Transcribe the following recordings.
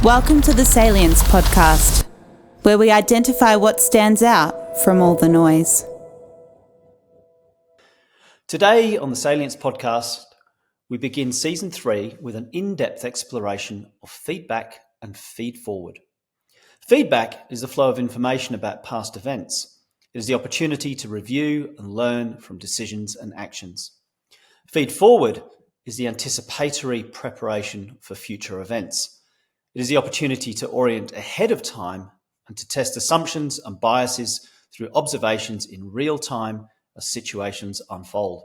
Welcome to the Salience Podcast, where we identify what stands out from all the noise. Today on the Salience Podcast, we begin Season 3 with an in-depth exploration of feedback and feedforward. Feedback is the flow of information about past events. It is the opportunity to review and learn from decisions and actions. Feedforward is the anticipatory preparation for future events. It is the opportunity to orient ahead of time and to test assumptions and biases through observations in real time as situations unfold.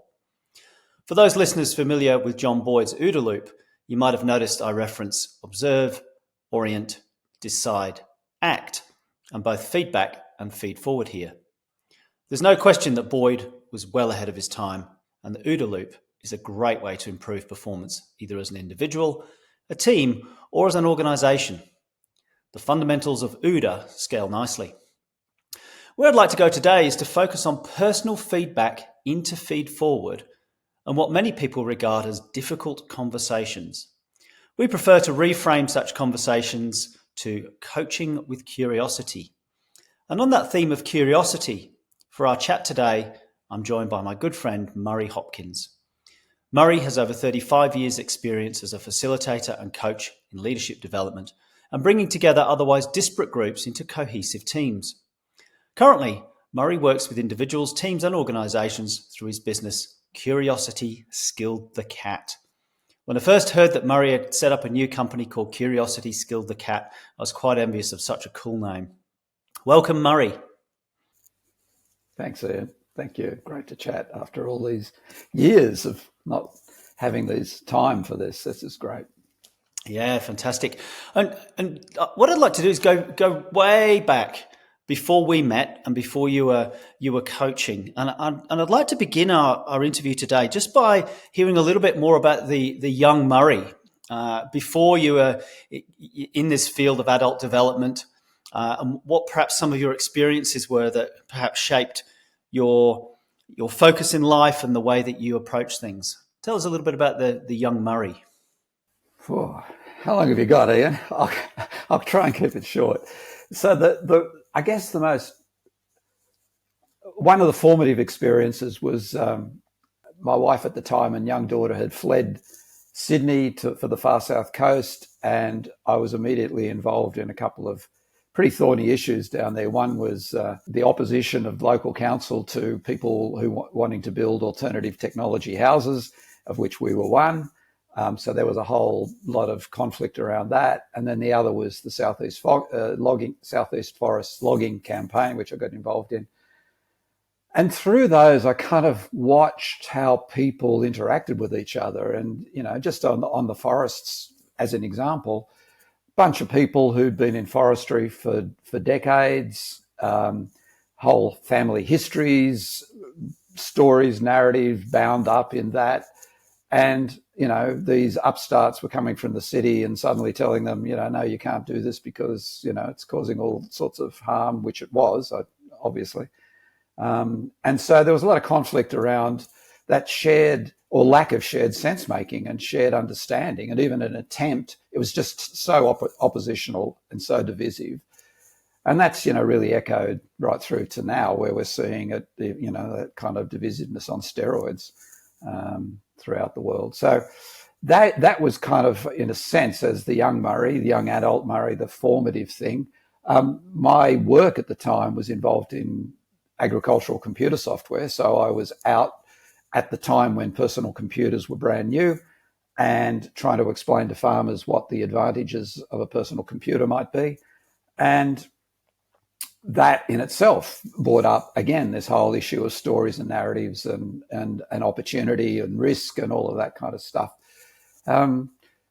For those listeners familiar with John Boyd's OODA loop, you might have noticed I reference observe, orient, decide, act, and both feedback and feedforward here. There's no question that Boyd was well ahead of his time, and the OODA loop is a great way to improve performance, either as an individual, a team, or as an organisation. The fundamentals of OODA scale nicely. Where I'd like to go today is to focus on personal feedback into feedforward and what many people regard as difficult conversations. We prefer to reframe such conversations to coaching with curiosity. And on that theme of curiosity, for our chat today, I'm joined by my good friend Murray Hopkins. Murray has over 35 years' experience as a facilitator and coach in leadership development and bringing together otherwise disparate groups into cohesive teams. Currently, Murray works with individuals, teams and organisations through his business, Curiosity Skilled the Cat. When I first heard that Murray had set up a new company called Curiosity Skilled the Cat, I was quite envious of such a cool name. Welcome, Murray. Thanks, Ian. Thank you. Great to chat after all these years of not having this time for this. This is great. Yeah, fantastic. And what I'd like to do is go way back before we met and before you were coaching. And I'd like to begin our interview today just by hearing a little bit more about the young Murray before you were in this field of adult development, and what perhaps some of your experiences were that perhaps shaped your focus in life and the way that you approach things. Tell us a little bit about the young Murray. Oh, how long have you got, Ian? I'll try and keep it short. So I guess one of the formative experiences was my wife at the time and young daughter had fled Sydney for the far south coast, and I was immediately involved in a couple of pretty thorny issues down there. One was the opposition of local council to people who wanting to build alternative technology houses, of which we were one. So there was a whole lot of conflict around that. And then the other was the Southeast Forest logging campaign, which I got involved in. And through those, I kind of watched how people interacted with each other. And, just on the forests, as an example, bunch of people who'd been in forestry for decades, whole family histories, stories, narratives bound up in that. And, these upstarts were coming from the city and suddenly telling them, no, you can't do this because, it's causing all sorts of harm, which it was, obviously. And so there was a lot of conflict around that shared or lack of shared sense-making and shared understanding, and even an attempt. It was just so oppositional and so divisive. And that's, really echoed right through to now, where we're seeing it, that kind of divisiveness on steroids throughout the world. So that was kind of, in a sense, as the young Murray, the young adult Murray, the formative thing. My work at the time was involved in agricultural computer software. So I was out at the time when personal computers were brand new and trying to explain to farmers what the advantages of a personal computer might be. And that in itself brought up, again, this whole issue of stories and narratives and opportunity and risk and all of that kind of stuff.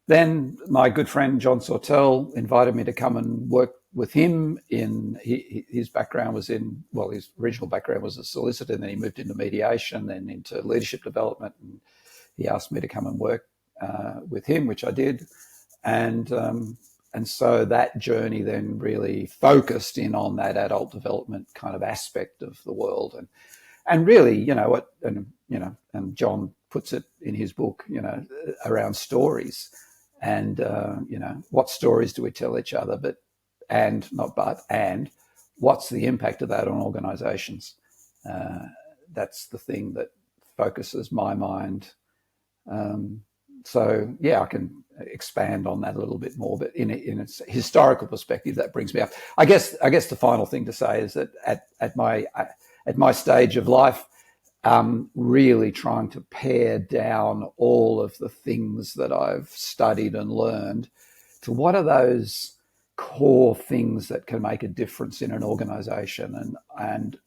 Then my good friend John Sawtell invited me to come and work with him. His background was his original background was a solicitor, and then he moved into mediation, then into leadership development. And he asked me to come and work with him, which I did. And so that journey then really focused in on that adult development kind of aspect of the world. And really, and John puts it in his book, around stories. and what stories do we tell each other, and what's the impact of that on organizations? That's the thing that focuses my mind. I can expand on that a little bit more, but in its historical perspective, that brings me up. I guess the final thing to say is that at my stage of life, really trying to pare down all of the things that I've studied and learned to what are those core things that can make a difference in an organization, and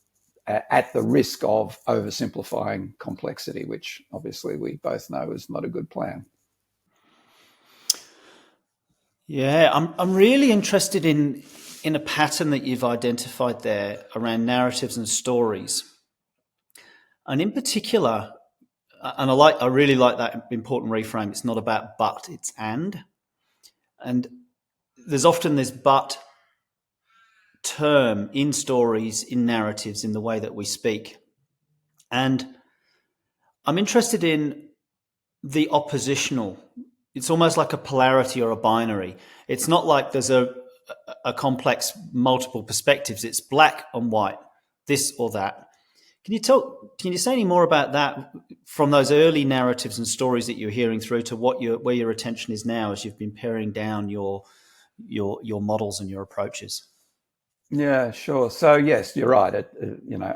at the risk of oversimplifying complexity, which obviously we both know is not a good plan. Yeah, I'm really interested in a pattern that you've identified there around narratives and stories. And in particular, and I really like that important reframe. It's not about but, it's and. And there's often this but term in stories, in narratives, in the way that we speak. And I'm interested in the oppositional. It's almost like a polarity or a binary. It's not like there's a complex multiple perspectives. It's black and white, this or that. Can you say any more about that from those early narratives and stories that you're hearing through to where your attention is now as you've been paring down your models and your approaches? Yeah, sure. So yes, you're right.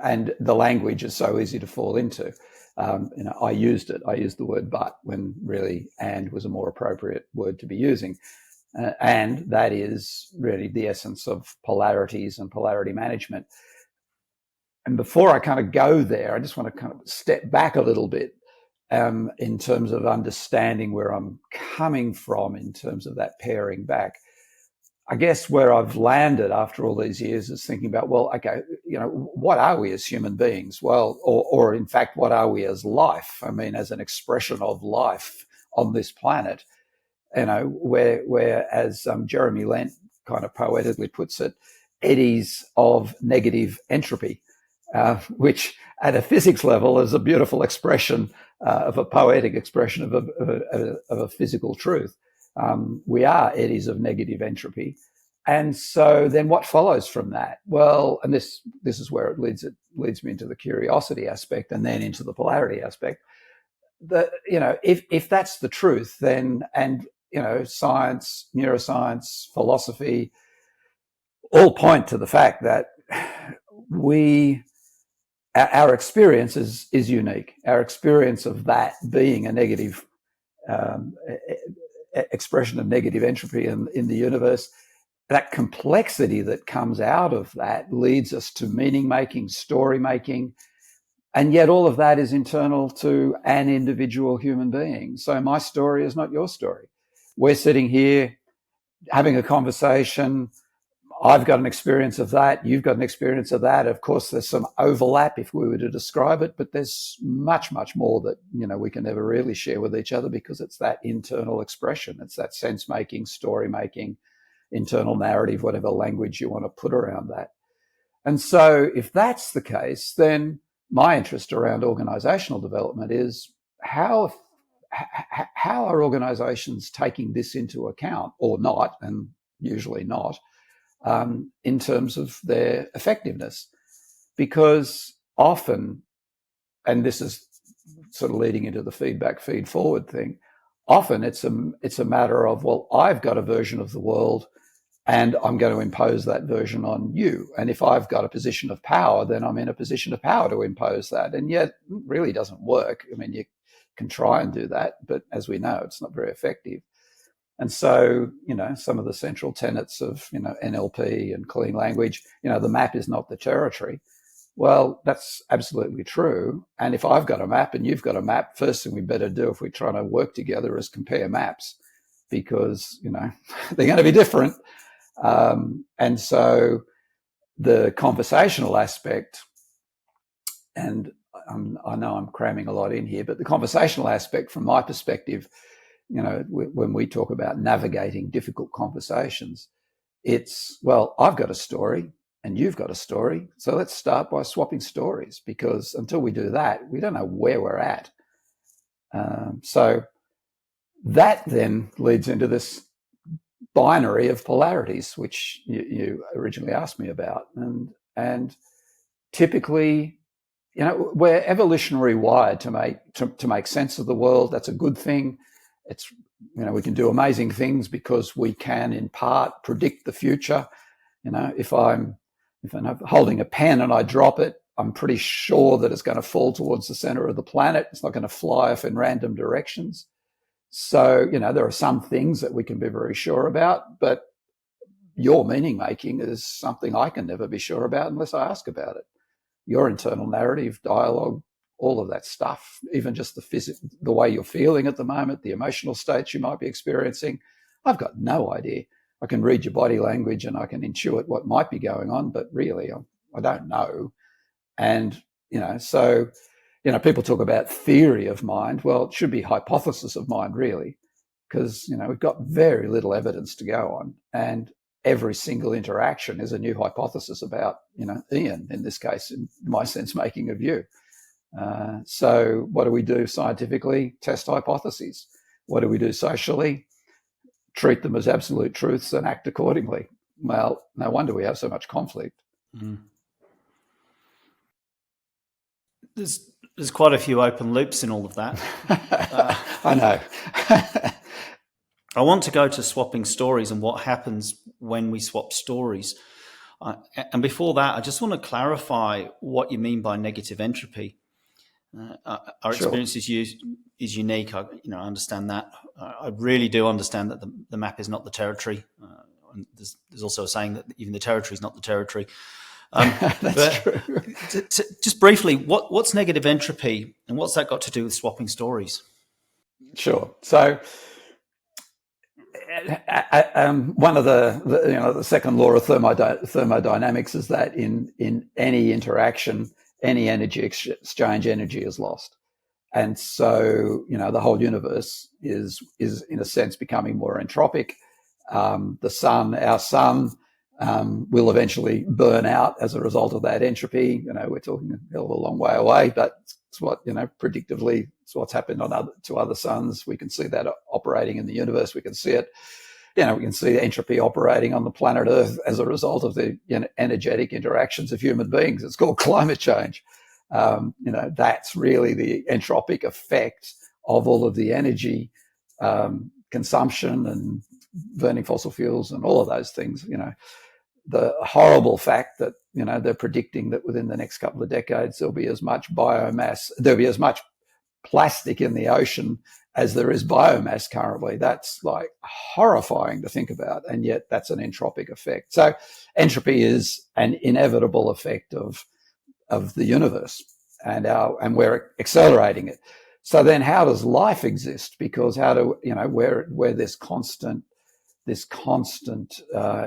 And the language is so easy to fall into. I used the word but when really and was a more appropriate word to be using. And that is really the essence of polarities and polarity management. And before I kind of go there, I just want to kind of step back a little bit in terms of understanding where I'm coming from in terms of that paring back. I guess where I've landed after all these years is thinking about, well, okay, what are we as human beings? Well, or in fact, what are we as life? I mean, as an expression of life on this planet, where as Jeremy Lent kind of poetically puts it, eddies of negative entropy, which at a physics level is a beautiful expression of a poetic expression of a physical truth. We are eddies of negative entropy. And so then what follows from that? Well, and this is where it leads me into the curiosity aspect and then into the polarity aspect. If that's the truth, then, and, science, neuroscience, philosophy, all point to the fact that our experience is unique. Our experience of that being a negative expression of negative entropy in the universe, that complexity that comes out of that leads us to meaning making, story making, and yet all of that is internal to an individual human being. So my story is not your story. We're sitting here having a conversation. I've got an experience of that. You've got an experience of that. Of course, there's some overlap if we were to describe it, but there's much, much more that, we can never really share with each other because it's that internal expression. It's that sense making, story making, internal narrative, whatever language you want to put around that. And so if that's the case, then my interest around organizational development is how are organizations taking this into account or not, and usually not, in terms of their effectiveness. Because often, and this is sort of leading into the feed forward thing, often it's a matter of, well, I've got a version of the world and I'm going to impose that version on you. And if I've got a position of power, then I'm in a position of power to impose that. And yet it really doesn't work. I mean, you can try and do that, but as we know, it's not very effective. And so, some of the central tenets of, NLP and clean language, the map is not the territory. Well, that's absolutely true. And if I've got a map and you've got a map, first thing we better do if we're trying to work together is compare maps because, they're going to be different. And so the conversational aspect, and I know I'm cramming a lot in here, but the conversational aspect from my perspective, when we talk about navigating difficult conversations, it's, well, I've got a story and you've got a story. So let's start by swapping stories, because until we do that, we don't know where we're at. So that then leads into this binary of polarities, which you originally asked me about. And typically, we're evolutionary wired to make sense of the world. That's a good thing. It's, we can do amazing things because we can, in part, predict the future. If I'm holding a pen and I drop it, I'm pretty sure that it's going to fall towards the center of the planet. It's not going to fly off in random directions. So, there are some things that we can be very sure about, but your meaning making is something I can never be sure about unless I ask about it. Your internal narrative, dialogue, all of that stuff, even just the way you're feeling at the moment, the emotional states you might be experiencing, I've got no idea. I can read your body language and I can intuit what might be going on, but really I don't know. And, so, people talk about theory of mind. Well, it should be hypothesis of mind, really, because, we've got very little evidence to go on. And every single interaction is a new hypothesis about, Ian, in this case, in my sense making of you. So what do we do scientifically? Test hypotheses. What do we do socially? Treat them as absolute truths and act accordingly. Well, no wonder we have so much conflict. Mm. There's quite a few open loops in all of that. I know. I want to go to swapping stories and what happens when we swap stories. And before that, I just want to clarify what you mean by negative entropy. Our experience is unique. I understand that. I really do understand that the map is not the territory. And there's also a saying that even the territory is not the territory. That's true. Just briefly, what's negative entropy, and what's that got to do with swapping stories? Sure. So, one of the second law of thermodynamics is that in any interaction, any energy exchange, energy is lost, and so the whole universe is in a sense becoming more entropic. The sun, our sun, will eventually burn out as a result of that entropy. We're talking a hell of a long way away, but it's what, predictively, it's what's happened to other suns. We can see that operating in the universe. We can see it, we can see entropy operating on the planet Earth as a result of the energetic interactions of human beings. It's called climate change. That's really the entropic effect of all of the energy consumption and burning fossil fuels and all of those things. The horrible fact that, they're predicting that within the next couple of decades, there'll be as much biomass, there'll be as much plastic in the ocean as there is biomass currently. That's like horrifying to think about. And yet that's an entropic effect. So entropy is an inevitable effect of the universe, and we're accelerating it. So then how does life exist? Because where there's constant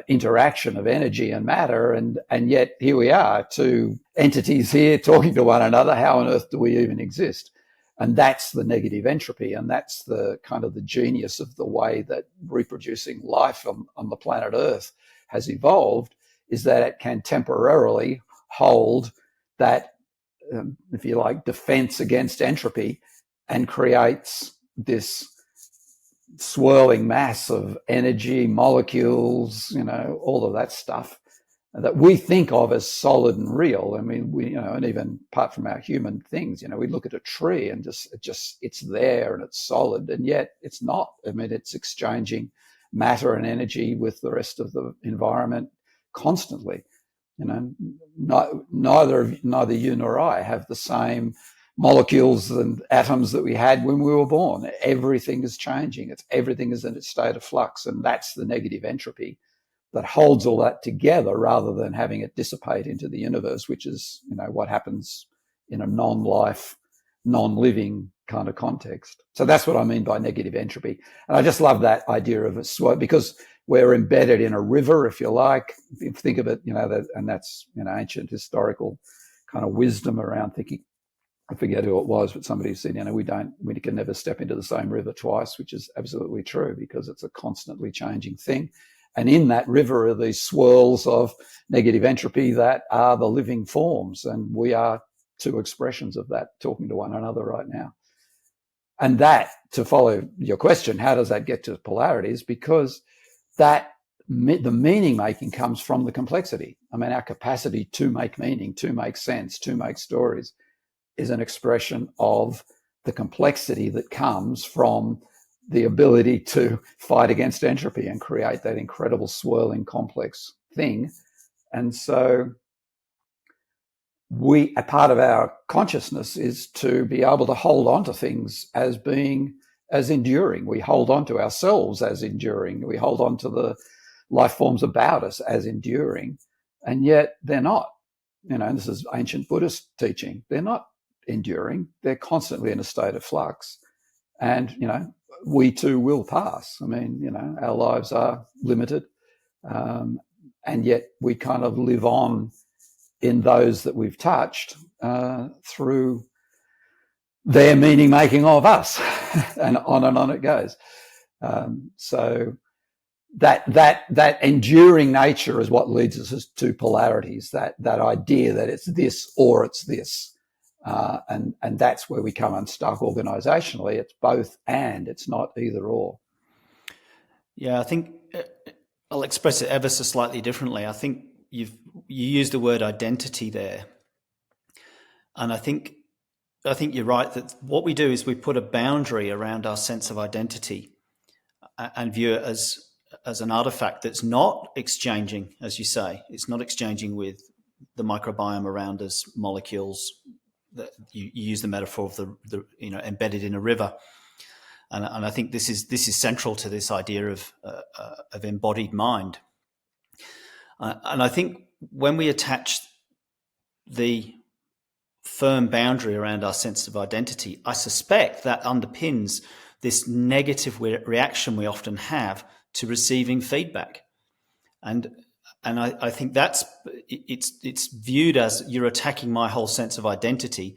interaction of energy and matter, and yet here we are, two entities here talking to one another. How on earth do we even exist? And that's the negative entropy, and that's the kind of the genius of the way that reproducing life on the planet Earth has evolved, is that it can temporarily hold that, if you like, defense against entropy, and creates this swirling mass of energy, molecules, all of that stuff that we think of as solid and real. I mean, and even apart from our human things, we look at a tree and it's there and it's solid, and yet it's not. I mean, it's exchanging matter and energy with the rest of the environment constantly. Neither you nor I have the same molecules and atoms that we had when we were born. Everything is changing. Everything is in its state of flux, and that's the negative entropy that holds all that together, rather than having it dissipate into the universe, which is what happens in a non-life, non-living kind of context. So that's what I mean by negative entropy. And I just love that idea of it, because we're embedded in a river, if you like. If you think of it, and that's ancient historical kind of wisdom around thinking. I forget who it was, but somebody said, we can never step into the same river twice, which is absolutely true, because it's a constantly changing thing. And in that river are these swirls of negative entropy that are the living forms. And we are two expressions of that, talking to one another right now. And that, to follow your question, how does that get to polarities? Because that the meaning making comes from the complexity. I mean, our capacity to make meaning, to make sense, to make stories is an expression of the complexity that comes from the ability to fight against entropy and create that incredible swirling complex thing. And so a part of our consciousness is to be able to hold on to things as being as enduring. We hold on to ourselves as enduring. We hold on to the life forms about us as enduring, and yet they're not. This is ancient Buddhist teaching. They're not enduring. They're constantly in a state of flux. And, we too will pass. I mean, our lives are limited, and yet we kind of live on in those that we've touched through their meaning making of us, and on it goes. So that enduring nature is what leads us to polarities. That idea that it's this or it's this, and that's where we come unstuck organisationally. It's both and. It's not either or. Yeah, I think I'll express it ever so slightly differently. I think you used the word identity there, and I think you're right that what we do is we put a boundary around our sense of identity and view it as an artifact that's not exchanging, as you say. It's not exchanging with the microbiome around us, molecules. That you use the metaphor of the embedded in a river, and I think this is central to this idea of embodied mind. And I think when we attach the firm boundary around our sense of identity, I suspect that underpins this negative reaction we often have to receiving feedback. And I think it's viewed as you're attacking my whole sense of identity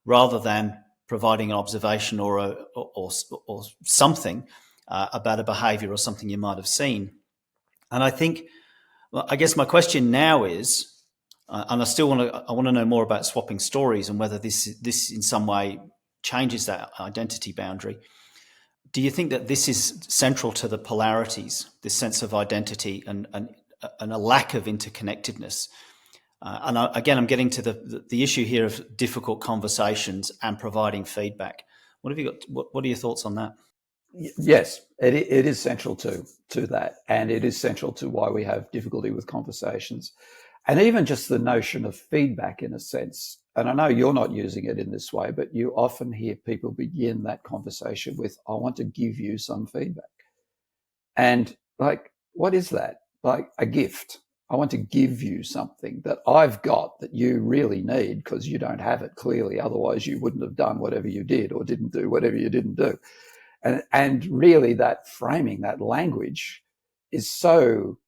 rather than providing an observation or something about a behavior or something you might have seen. And I guess my question now is, and I want to know more about swapping stories and whether this in some way changes that identity boundary. Do you think that this is central to the polarities, this sense of identity and a lack of interconnectedness? I'm getting to the issue here of difficult conversations and providing feedback. What have you got? What are your thoughts on that? Yes, it is central to that, and it is central to why we have difficulty with conversations, and even just the notion of feedback in a sense. And I know you're not using it in this way, but you often hear people begin that conversation with, "I want to give you some feedback," and like, what is that? Like a gift. I want to give you something that I've got that you really need because you don't have it clearly. Otherwise, you wouldn't have done whatever you did or didn't do whatever you didn't do. And really that framing, that language is so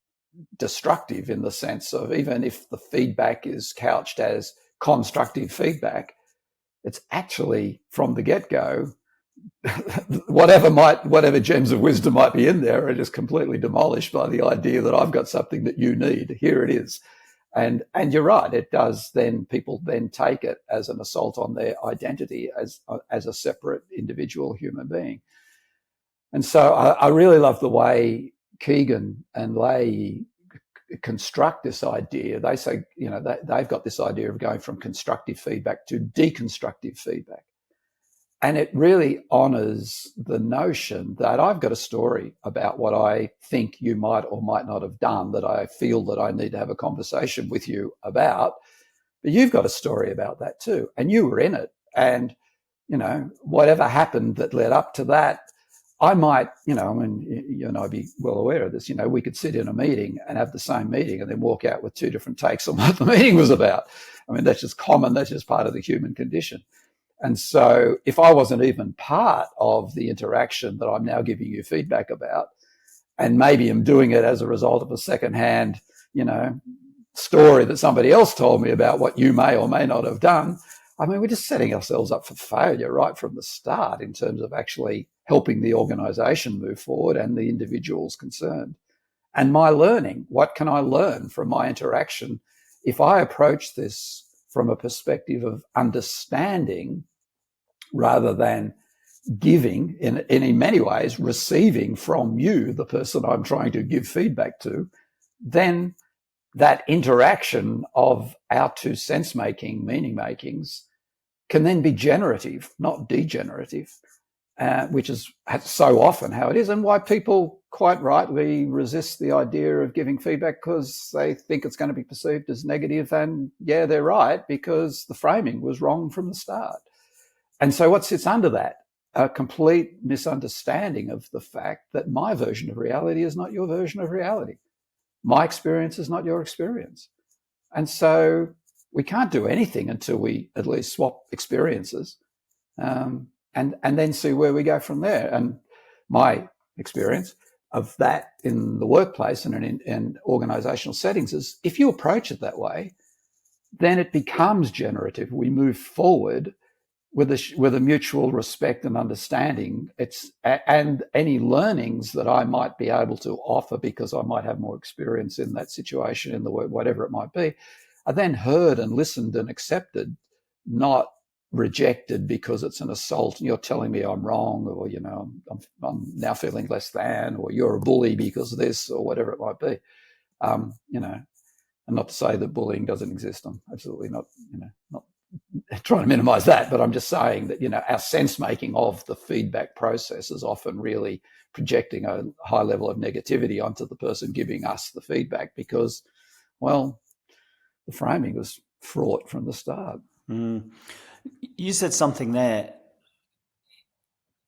destructive in the sense of even if the feedback is couched as constructive feedback, it's actually from the get-go, whatever gems of wisdom might be in there are just completely demolished by the idea that I've got something that you need. Here it is. And you're right. It does then, people then take it as an assault on their identity as a separate individual human being. And so I really love the way Keegan and Leahy construct this idea. They say, they've got this idea of going from constructive feedback to deconstructive feedback. And it really honors the notion that I've got a story about what I think you might or might not have done that I feel that I need to have a conversation with you about. But you've got a story about that too. And you were in it. And, whatever happened that led up to that, I might, you and I'd be well aware of this, we could sit in a meeting and have the same meeting and then walk out with two different takes on what the meeting was about. I mean, that's just common. That's just part of the human condition. And so if I wasn't even part of the interaction that I'm now giving you feedback about, and maybe I'm doing it as a result of a secondhand, story that somebody else told me about what you may or may not have done, I mean, we're just setting ourselves up for failure right from the start in terms of actually helping the organisation move forward and the individuals concerned. And my learning, what can I learn from my interaction if I approach this from a perspective of understanding rather than giving, in many ways, receiving from you, the person I'm trying to give feedback to, then that interaction of our two sense-making, meaning-makings, can then be generative, not degenerative, which is so often how it is, and why people quite rightly resist the idea of giving feedback, because they think it's going to be perceived as negative. And yeah, they're right, because the framing was wrong from the start. And so what sits under that? A complete misunderstanding of the fact that my version of reality is not your version of reality. My experience is not your experience. And so we can't do anything until we at least swap experiences, and then see where we go from there. And my experience of that in the workplace and in organizational settings is, if you approach it that way, then it becomes generative. We move forward with a mutual respect and understanding. And any learnings that I might be able to offer, because I might have more experience in that situation, in the work, whatever it might be, are then heard and listened and accepted, not rejected because it's an assault and you're telling me I'm wrong, or I'm now feeling less than, or you're a bully because of this, or whatever it might be. And not to say that bullying doesn't exist. I'm absolutely not trying to minimize that, but I'm just saying that, our sense making of the feedback process is often really projecting a high level of negativity onto the person giving us the feedback, because, well, the framing was fraught from the start. You said something there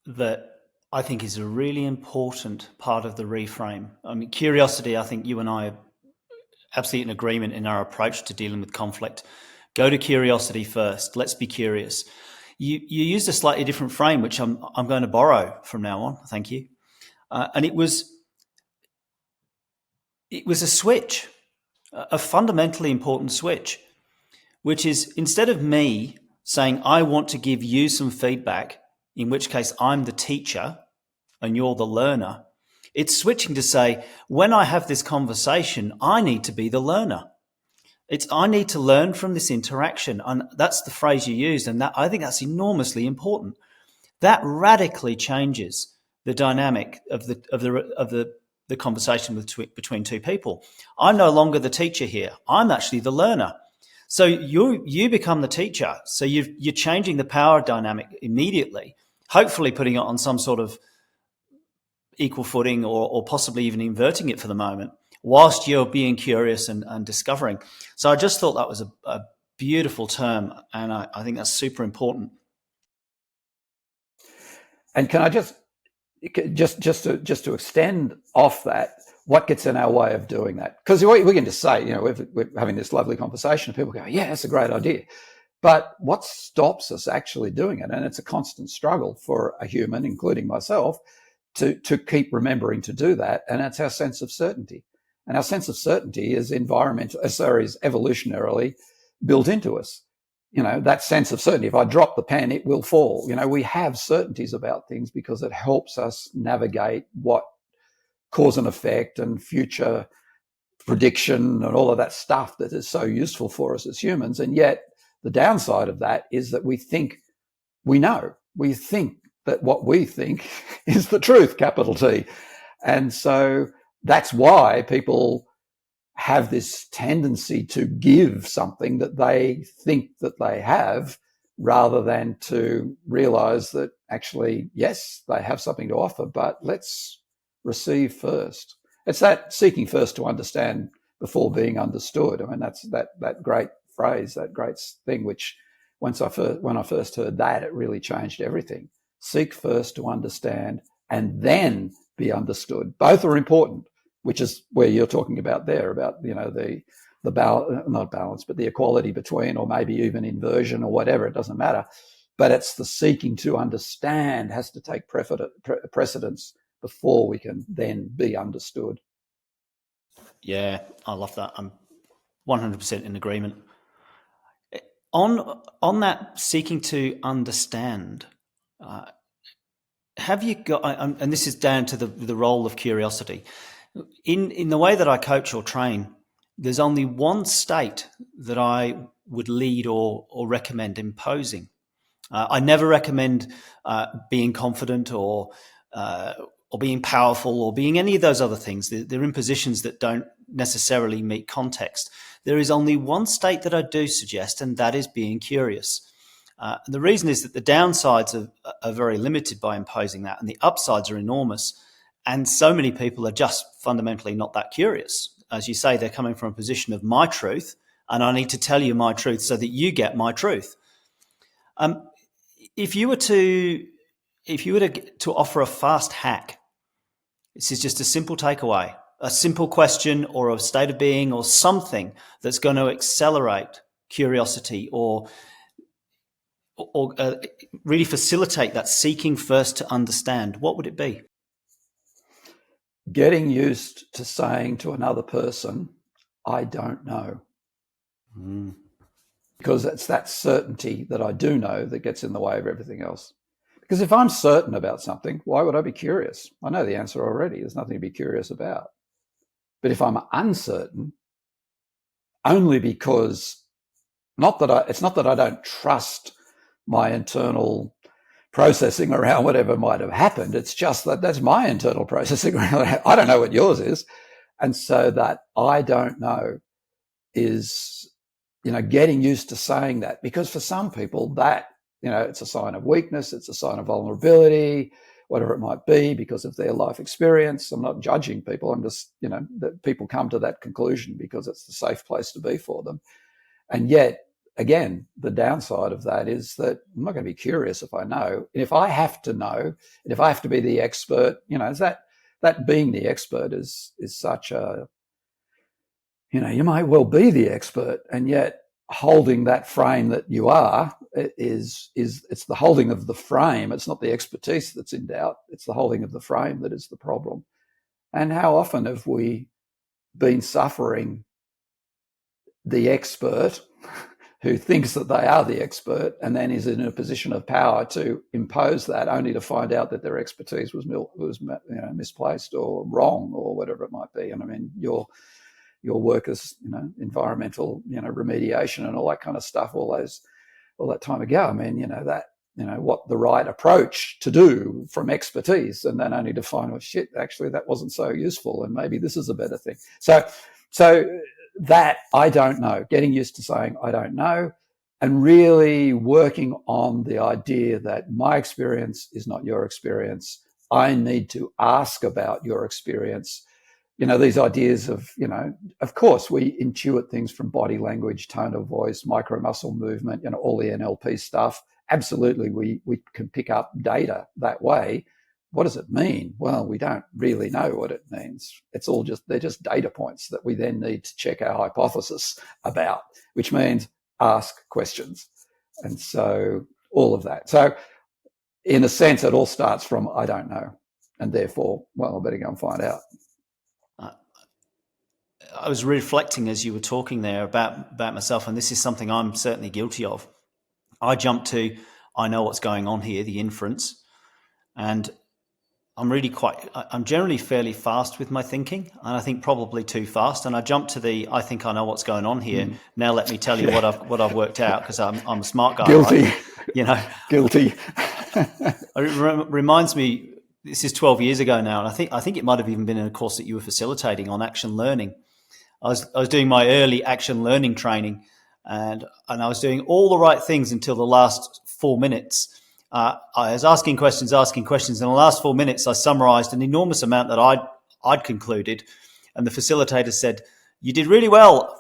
that I think is a really important part of the reframe. I mean, curiosity, I think you and I are absolutely in agreement in our approach to dealing with conflict. Go to curiosity first. Let's be curious. You used a slightly different frame, which I'm going to borrow from now on. Thank you. And it was a switch, a fundamentally important switch, which is, instead of me saying, I want to give you some feedback, in which case I'm the teacher and you're the learner, it's switching to say, when I have this conversation, I need to be the learner. I need to learn from this interaction. And that's the phrase you used. And I think that's enormously important. That radically changes the dynamic of the conversation between two people. I'm no longer the teacher here. I'm actually the learner. So you become the teacher. So you're changing the power dynamic immediately, hopefully putting it on some sort of equal footing, or possibly even inverting it for the moment, whilst you're being curious and discovering. So I just thought that was a beautiful term, and I think that's super important. And can I just to extend off that, what gets in our way of doing that? Because we can just say, we're having this lovely conversation, and people go, yeah, that's a great idea. But what stops us actually doing it? And it's a constant struggle for a human, including myself, to keep remembering to do that. And that's our sense of certainty. And our sense of certainty is evolutionarily built into us. That sense of certainty. If I drop the pen, it will fall. We have certainties about things because it helps us navigate what cause and effect and future prediction and all of that stuff that is so useful for us as humans. And yet the downside of that is that we think we know. We think that what we think is the truth, capital T. And so that's why people have this tendency to give something that they think that they have, rather than to realize that actually, yes, they have something to offer, but let's receive first. It's that seeking first to understand before being understood. I mean, that's that great phrase, that great thing, which when I first heard that, it really changed everything. Seek first to understand and then be understood. Both are important, which is where you're talking about there, about, the not balance, but the equality between, or maybe even inversion or whatever, it doesn't matter. But it's the seeking to understand has to take precedence before we can then be understood. Yeah, I love that. I'm 100% in agreement. On that seeking to understand, have you got, and this is down to the role of curiosity, in the way that I coach or train, there's only one state that I would lead or recommend imposing, I never recommend being confident or being powerful or being any of those other things. They're impositions that don't necessarily meet context. There is only one state that I do suggest, and that is being curious. And the reason is that the downsides are very limited by imposing that, and the upsides are enormous. And so many people are just fundamentally not that curious. As you say, they're coming from a position of my truth, and I need to tell you my truth so that you get my truth. If you were to offer a fast hack, this is just a simple takeaway, a simple question or a state of being or something that's going to accelerate curiosity or really facilitate that seeking first to understand, what would it be? Getting used to saying to another person, I don't know. Because it's that certainty that I do know that gets in the way of everything else. Because if I'm certain about something, why would I be curious? I know the answer already. There's nothing to be curious about. But if I'm uncertain, only because it's not that I don't trust my internal processing around whatever might have happened. It's just that that's my internal processing around. I don't know what yours is. And so that I don't know is, getting used to saying that, because for some people that, it's a sign of weakness. It's a sign of vulnerability, whatever it might be, because of their life experience. I'm not judging people. I'm just, that people come to that conclusion because it's the safe place to be for them. And yet, again, the downside of that is that I'm not going to be curious if I know. And if I have to know, and if I have to be the expert, that being the expert is such a, you might well be the expert, and yet holding that frame that you are it's the holding of the frame. It's not the expertise that's in doubt. It's the holding of the frame that is the problem. And how often have we been suffering the expert who thinks that they are the expert and then is in a position of power to impose that, only to find out that their expertise was misplaced or wrong or whatever it might be. And I mean, your work as environmental remediation and all that kind of stuff, all that time ago. I mean, what the right approach to do from expertise, and then only to find, actually that wasn't so useful, and maybe this is a better thing. So that I don't know, getting used to saying I don't know, and really working on the idea that my experience is not your experience. I need to ask about your experience. These ideas of, of course we intuit things from body language, tone of voice, micro muscle movement, all the NLP stuff. Absolutely, we can pick up data that way. What does it mean? Well, we don't really know what it means. They're just data points that we then need to check our hypothesis about, which means ask questions. And so all of that. So in a sense, it all starts from, I don't know. And therefore, well, I better go and find out. I was reflecting as you were talking there about myself, and this is something I'm certainly guilty of. I jump to, I know what's going on here, the inference, and I'm generally fairly fast with my thinking, and I think probably too fast. And I jump to I think I know what's going on here. Now let me tell you what I've worked out, because I'm a smart guy. Guilty. Right? Guilty. It reminds me, this is 12 years ago now, and I think it might have even been in a course that you were facilitating on action learning. I was doing my early action learning training, and I was doing all the right things until the last 4 minutes. I was asking questions. In the last 4 minutes, I summarised an enormous amount that I'd concluded, and the facilitator said, "You did really well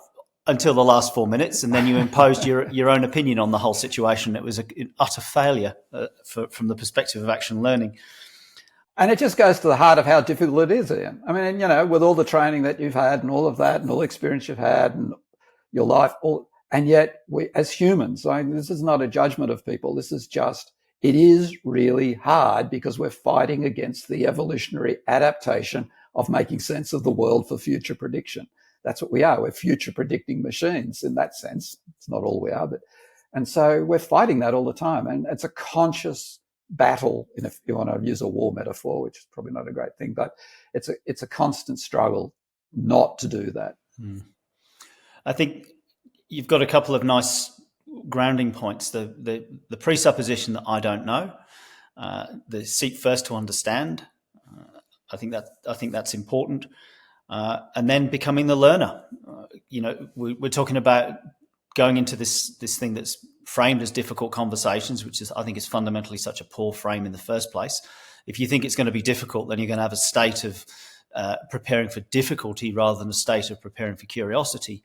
until the last 4 minutes, and then you imposed your own opinion on the whole situation." It was an utter failure from the perspective of action learning. And it just goes to the heart of how difficult it is, Ian. I mean, with all the training that you've had and all of that and all the experience you've had and your life, and yet we, as humans, this is not a judgment of people. This is just, it is really hard because we're fighting against the evolutionary adaptation of making sense of the world for future prediction. That's what we are. We're future predicting machines in that sense. It's not all we are, and so we're fighting that all the time. And it's a conscious battle, if you want to use a war metaphor, which is probably not a great thing, but it's a constant struggle not to do that. I think you've got a couple of nice grounding points: the presupposition that I don't know, the seek first to understand. I think that's important, and then becoming the learner. We're talking about going into this thing that's framed as difficult conversations, which I think is fundamentally such a poor frame in the first place. If you think it's going to be difficult, then you're going to have a state of preparing for difficulty rather than a state of preparing for curiosity.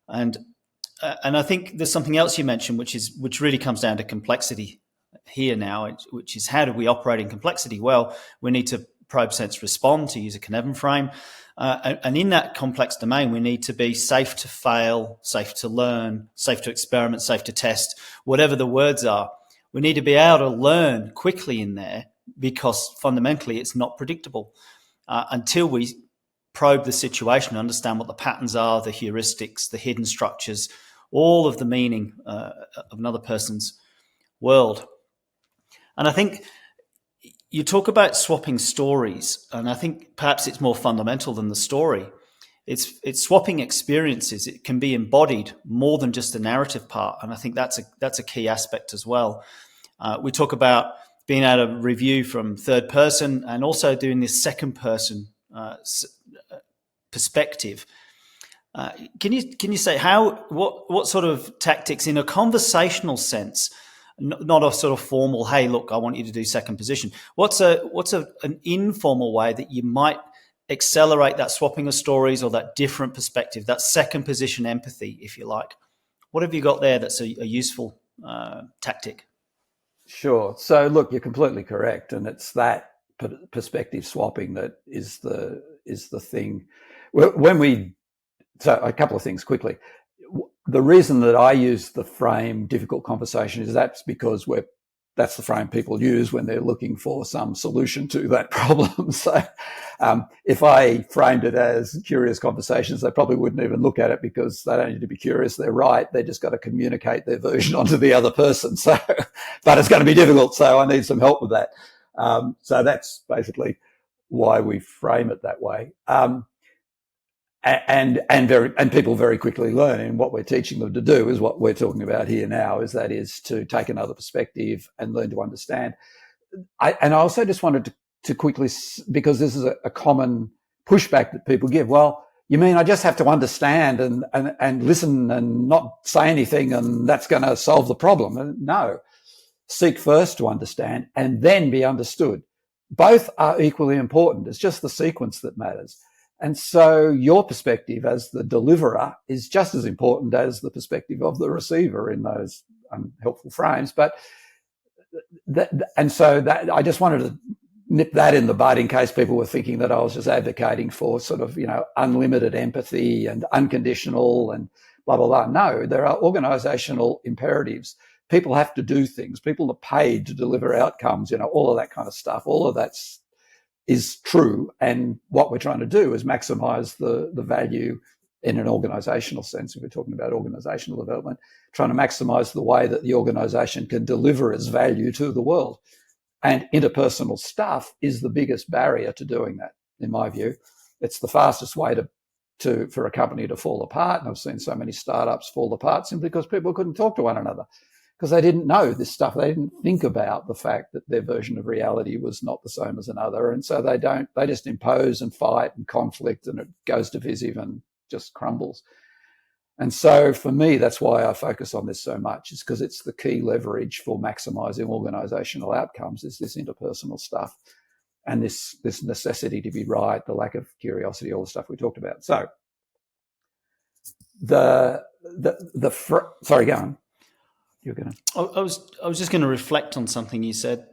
And I think there's something else you mentioned, which really comes down to complexity here now, which is how do we operate in complexity? Well, we need to probe, sense, respond, to use a Cynefin frame. And in that complex domain, we need to be safe to fail, safe to learn, safe to experiment, safe to test, whatever the words are. We need to be able to learn quickly in there because fundamentally it's not predictable until we probe the situation, understand what the patterns are, the heuristics, the hidden structures, all of the meaning of another person's world. And I think you talk about swapping stories, and I think perhaps it's more fundamental than the story. It's swapping experiences. It can be embodied more than just the narrative part, and I think that's a key aspect as well. We talk about being able to review from third person and also doing this second person perspective. Can you say what sort of tactics in a conversational sense? Not a sort of formal, hey, look, I want you to do second position. What's an informal way that you might accelerate that swapping of stories or that different perspective, that second position empathy, if you like? What have you got there that's a useful tactic? Sure. So look, you're completely correct, and it's that perspective swapping that is the thing. So a couple of things quickly. The reason that I use the frame difficult conversation is that's because that's the frame people use when they're looking for some solution to that problem. So if I framed it as curious conversations, they probably wouldn't even look at it because they don't need to be curious. They're right. They just got to communicate their version onto the other person. So, but it's going to be difficult. So I need some help with that. So that's basically why we frame it that way. And people very quickly learn, and what we're teaching them to do is what we're talking about here now, is to take another perspective and learn to understand. I also just wanted to quickly, because this is a common pushback that people give. Well, you mean I just have to understand and listen and not say anything and that's going to solve the problem? And no, seek first to understand and then be understood. Both are equally important. It's just the sequence that matters. And so your perspective as the deliverer is just as important as the perspective of the receiver in those unhelpful frames. But I just wanted to nip that in the bud in case people were thinking that I was just advocating for sort of, unlimited empathy and unconditional and blah, blah, blah. No, there are organizational imperatives. People have to do things. People are paid to deliver outcomes, all of that kind of stuff. All of that's is true, and what we're trying to do is maximize the value in an organizational sense. If we're talking about organizational development, trying to maximize the way that the organization can deliver its value to the world. And interpersonal stuff is the biggest barrier to doing that, in my view. It's the fastest way for a company to fall apart, and I've seen so many startups fall apart simply because people couldn't talk to one another, because they didn't know this stuff. They didn't think about the fact that their version of reality was not the same as another. And so they just impose and fight and conflict, and it goes divisive and just crumbles. And so for me, that's why I focus on this so much, is because it's the key leverage for maximizing organizational outcomes, is this interpersonal stuff and this necessity to be right, the lack of curiosity, all the stuff we talked about. So sorry, go on. You're gonna. I was just going to reflect on something you said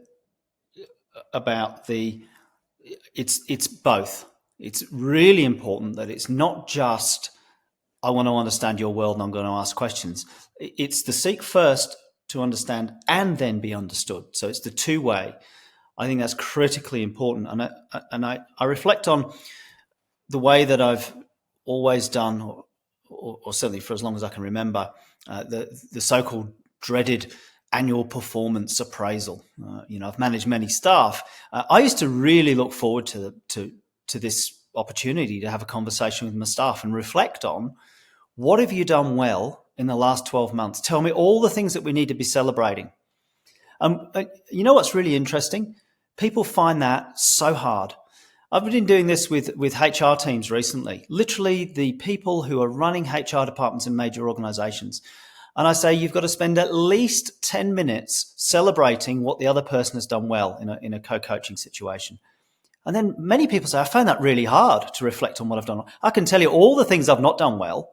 about it's both. It's really important that it's not just I want to understand your world and I'm going to ask questions. It's the seek first to understand and then be understood. So it's the two-way. I think that's critically important. And I reflect on the way that I've always done, or certainly for as long as I can remember, the so-called dreaded annual performance appraisal. I've managed many staff. I used to really look forward to this opportunity to have a conversation with my staff and reflect on what have you done well in the last 12 months. Tell me all the things that we need to be celebrating. You know what's really interesting? People find that so hard. I've been doing this with HR teams recently, literally the people who are running HR departments in major organizations. And I say, you've got to spend at least 10 minutes celebrating what the other person has done well in a co-coaching situation. And then many people say, I found that really hard to reflect on what I've done. I can tell you all the things I've not done well.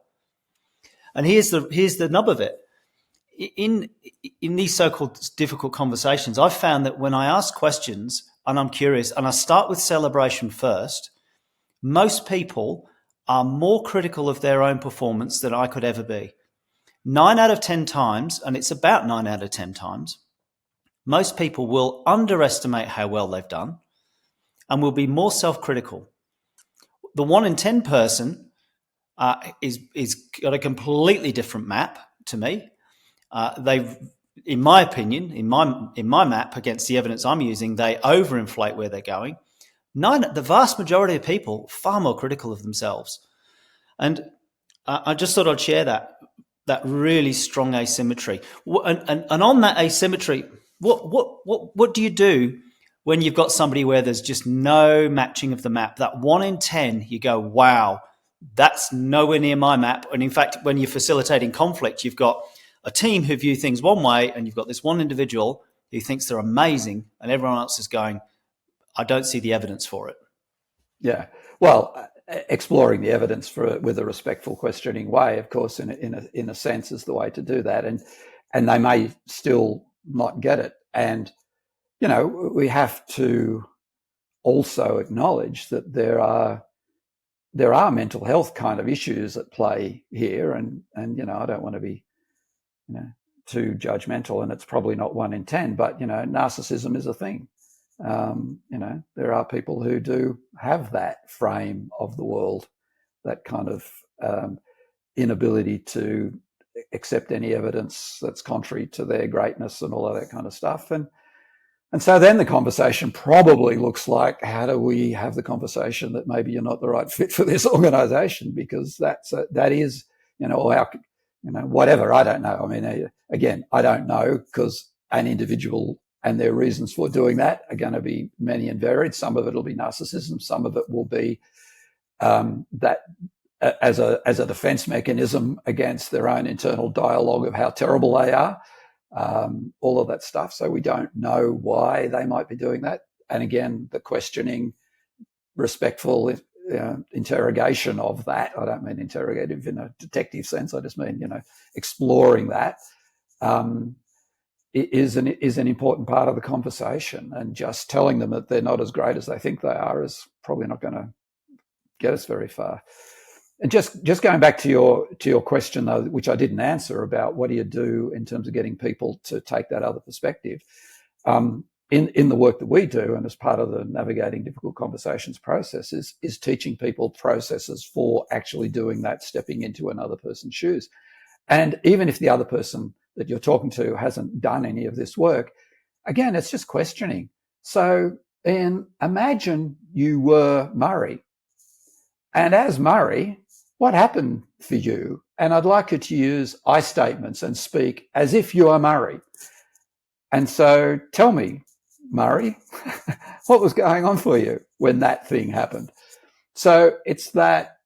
And here's the nub of it. In these so-called difficult conversations, I've found that when I ask questions and I'm curious and I start with celebration first, most people are more critical of their own performance than I could ever be. 9 out of 10 times, and it's about 9 out of 10 times, most people will underestimate how well they've done and will be more self-critical. The 1 in 10 person is got a completely different map to me. They've, in my opinion, in my map against the evidence I'm using, they overinflate where they're going. The vast majority of people far more critical of themselves, and I just thought I'd share that really strong asymmetry. And on that asymmetry, what do you do when you've got somebody where there's just no matching of the map? That 1 in 10, you go, wow, that's nowhere near my map. And in fact, when you're facilitating conflict, you've got a team who view things one way, and you've got this one individual who thinks they're amazing, and everyone else is going, I don't see the evidence for it. Yeah. Well, exploring the evidence with a respectful, questioning way, of course, in a sense, is the way to do that. And they may still not get it. And, you know, we have to also acknowledge that there are mental health kind of issues at play here. And you know, I don't want to be, you know, too judgmental, and it's probably not 1 in 10, but, you know, narcissism is a thing. You know, there are people who do have that frame of the world, that kind of inability to accept any evidence that's contrary to their greatness and all of that kind of stuff. And so then the conversation probably looks like, how do we have the conversation that maybe you're not the right fit for this organization? Because that is, you know, or you know, whatever, I don't know. I mean, again, I don't know, because an individual and their reasons for doing that are going to be many and varied. Some of it will be narcissism. Some of it will be that as a defense mechanism against their own internal dialogue of how terrible they are, all of that stuff. So we don't know why they might be doing that. And again, the questioning, respectful interrogation of that. I don't mean interrogative in a detective sense. I just mean, you know, exploring that is an important part of the conversation. And just telling them that they're not as great as they think they are is probably not going to get us very far. And just going back to your question, though, which I didn't answer, about what do you do in terms of getting people to take that other perspective. In the work that we do, and as part of the Navigating Difficult Conversations process, is teaching people processes for actually doing that, stepping into another person's shoes. And even if the other person that you're talking to hasn't done any of this work, again, it's just questioning. So, Ian, imagine you were Murray. And as Murray, what happened for you? And I'd like you to use I statements and speak as if you are Murray. And so tell me, Murray, what was going on for you when that thing happened? So it's that,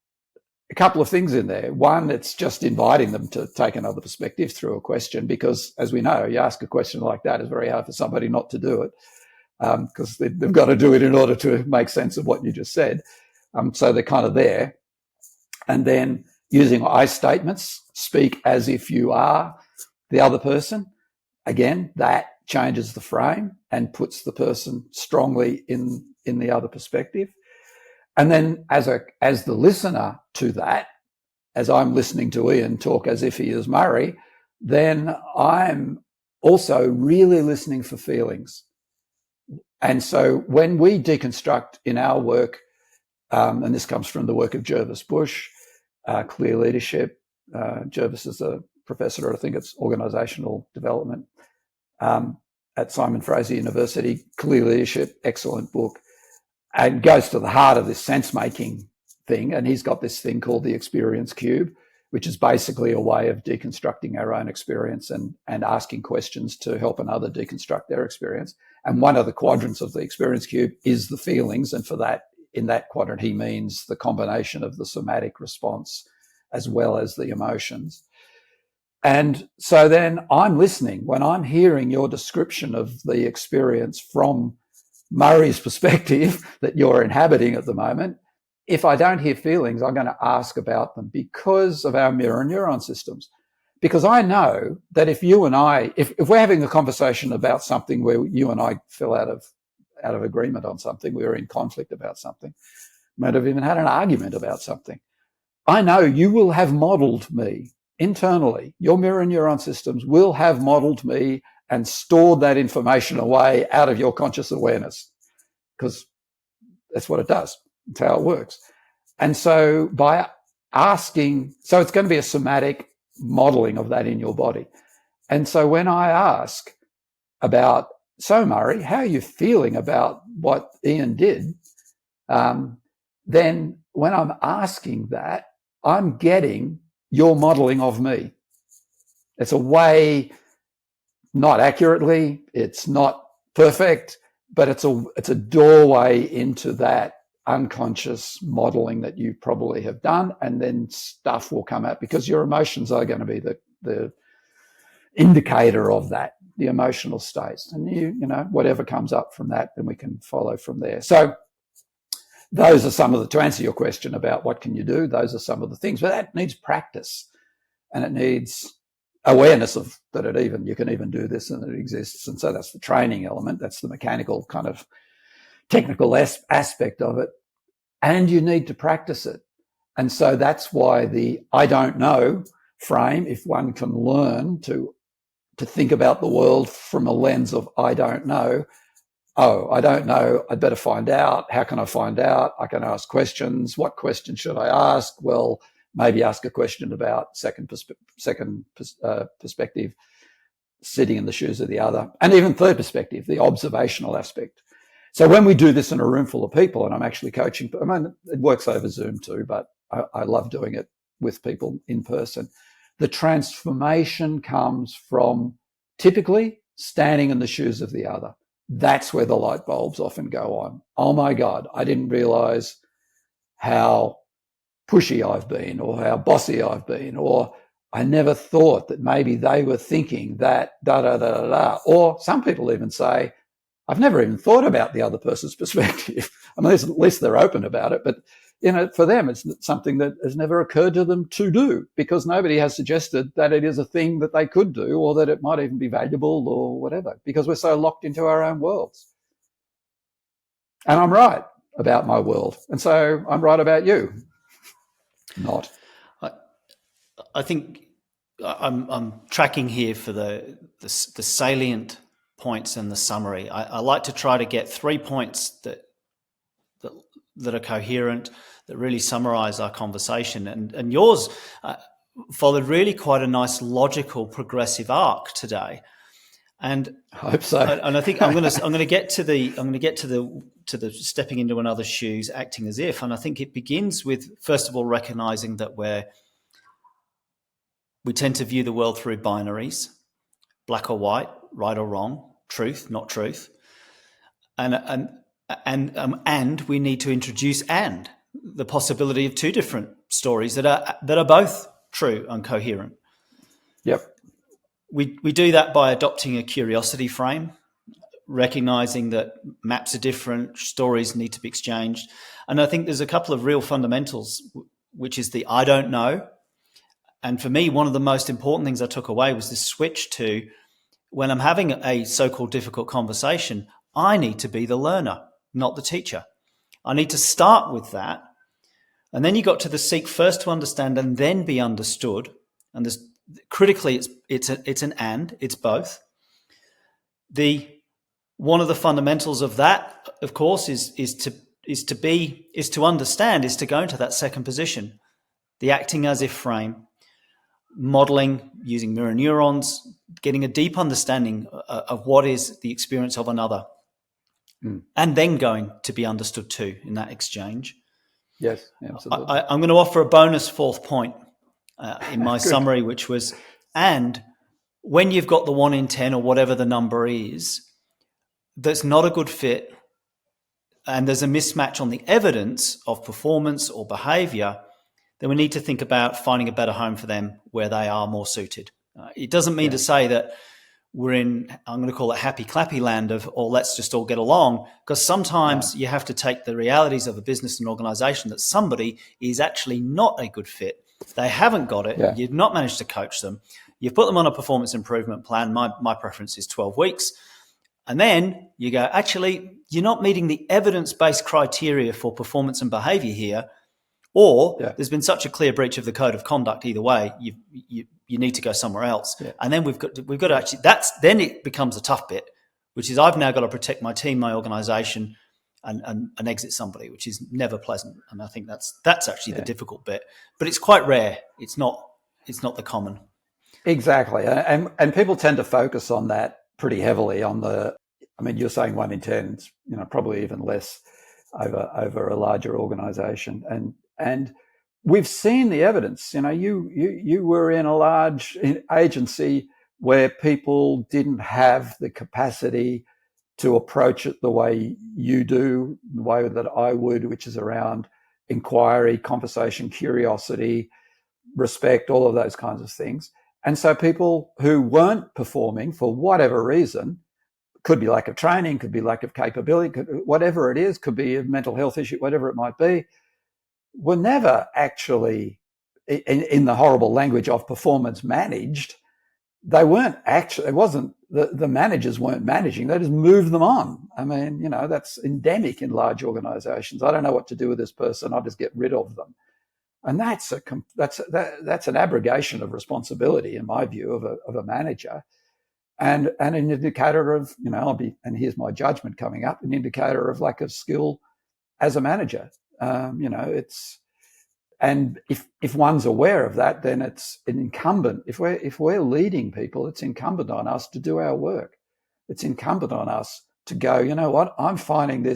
a couple of things in there. One, it's just inviting them to take another perspective through a question, because as we know, you ask a question like that, it's very hard for somebody not to do it, because they've got to do it in order to make sense of what you just said. So they're kind of there. And then using I statements, speak as if you are the other person. Again, that changes the frame and puts the person strongly in the other perspective. And then as the listener to that, as I'm listening to Ian talk as if he is Murray, then I'm also really listening for feelings. And so when we deconstruct in our work, and this comes from the work of Jervis Bush, Clear Leadership. Jervis is a professor, I think it's organizational development, at Simon Fraser University. Clear Leadership, excellent book, and goes to the heart of this sense-making thing. And he's got this thing called the experience cube, which is basically a way of deconstructing our own experience and asking questions to help another deconstruct their experience. And one of the quadrants of the experience cube is the feelings. And for that, in that quadrant, he means the combination of the somatic response as well as the emotions. And so then I'm listening when I'm hearing your description of the experience from Murray's perspective that you're inhabiting at the moment. If I don't hear feelings, I'm going to ask about them because of our mirror neuron systems. Because I know that if you and I, if we're having a conversation about something where you and I fell out of agreement on something, we were in conflict about something, might have even had an argument about something, I know you will have modeled me internally. Your mirror neuron systems will have modeled me and stored that information away out of your conscious awareness, because that's what it does. It's how it works. And so by asking, so it's going to be a somatic modeling of that in your body. And so when I ask about, so Murray, how are you feeling about what Ian did? Then when I'm asking that, I'm getting your modeling of me. It's a way, not accurately, it's not perfect, but it's a doorway into that unconscious modeling that you probably have done, and then stuff will come out because your emotions are going to be the indicator of that, the emotional states. And you know, whatever comes up from that, then we can follow from there. So those are some of the, to answer your question about what can you do, those are some of the things, but that needs practice and it needs awareness of that you can even do this and it exists. And so that's the training element. That's the mechanical kind of technical aspect of it. And you need to practice it. And so that's why the I don't know frame, if one can learn to think about the world from a lens of I don't know. Oh, I don't know. I'd better find out. How can I find out? I can ask questions. What question should I ask? Well, maybe ask a question about second perspective, sitting in the shoes of the other, and even third perspective, the observational aspect. So when we do this in a room full of people, and I'm actually coaching, I mean, it works over Zoom too, but I love doing it with people in person. The transformation comes from typically standing in the shoes of the other. That's where the light bulbs often go on. Oh my God, I didn't realize how pushy I've been or how bossy I've been, or I never thought that maybe they were thinking that da-da-da-da-da. Or some people even say, I've never even thought about the other person's perspective. I mean, at least they're open about it, but you know, for them, it's something that has never occurred to them to do because nobody has suggested that it is a thing that they could do or that it might even be valuable or whatever, because we're so locked into our own worlds. And I'm right about my world. And so I'm right about you. Not. I think I'm tracking here for the salient points and the summary. I like to try to get 3 points that are coherent, that really summarize our conversation. And yours followed really quite a nice logical progressive arc today. And I hope so. And I think I'm going to get to the stepping into another's shoes, acting as if. And I think it begins with, first of all, recognizing that we tend to view the world through binaries, black or white, right or wrong, truth, not truth. And we need to introduce the possibility of two different stories that are both true and coherent. Yep. We do that by adopting a curiosity frame, recognizing that maps are different, stories need to be exchanged. And I think there's a couple of real fundamentals, which is the I don't know. And for me, one of the most important things I took away was this switch to, when I'm having a so-called difficult conversation, I need to be the learner, not the teacher. I need to start with that. And then you got to the seek first to understand and then be understood. And there's critically, it's both. One of the fundamentals of that, of course, is to understand, is to go into that second position, the acting as if frame, modeling using mirror neurons, getting a deep understanding of what is the experience of another, and then going to be understood too in that exchange. Yes, absolutely. I'm going to offer a bonus fourth point, in my summary, which was, and when you've got the 1 in 10 or whatever the number is, that's not a good fit, and there's a mismatch on the evidence of performance or behaviour, then we need to think about finding a better home for them where they are more suited. It doesn't mean to say that we're in, I'm going to call it happy clappy land of, or let's just all get along, because sometimes you have to take the realities of a business and organisation that somebody is actually not a good fit. They haven't got it. Yeah. You've not managed to coach them. You've put them on a performance improvement plan. My preference is 12 weeks. And then you go, actually, you're not meeting the evidence-based criteria for performance and behaviour here, or there's been such a clear breach of the code of conduct either way, you need to go somewhere else. Yeah. And then we've got to actually, then it becomes a tough bit, which is I've now got to protect my team, my organisation, and exit somebody, which is never pleasant. And I think that's actually the difficult bit. But it's quite rare. It's not the common. Exactly. And people tend to focus on that pretty heavily on you're saying 1 in 10, probably even less over a larger organisation. And we've seen the evidence. You were in a large agency where people didn't have the capacity to approach it the way you do, the way that I would, which is around inquiry, conversation, curiosity, respect, all of those kinds of things. And so people who weren't performing for whatever reason, could be lack of training, could be lack of capability, whatever it is, could be a mental health issue, whatever it might be, were never actually, in the horrible language of performance, managed. They weren't actually, it wasn't, the managers weren't managing, they just moved them on. That's endemic in large organizations. I don't know what to do with this person, I'll just get rid of them. And that's an abrogation of responsibility, in my view, of a manager, and an indicator of, and here's my judgment coming up, an indicator of lack of skill as a manager. And if one's aware of that, then it's incumbent. If we're leading people, it's incumbent on us to do our work. It's incumbent on us to go, you know what, I'm finding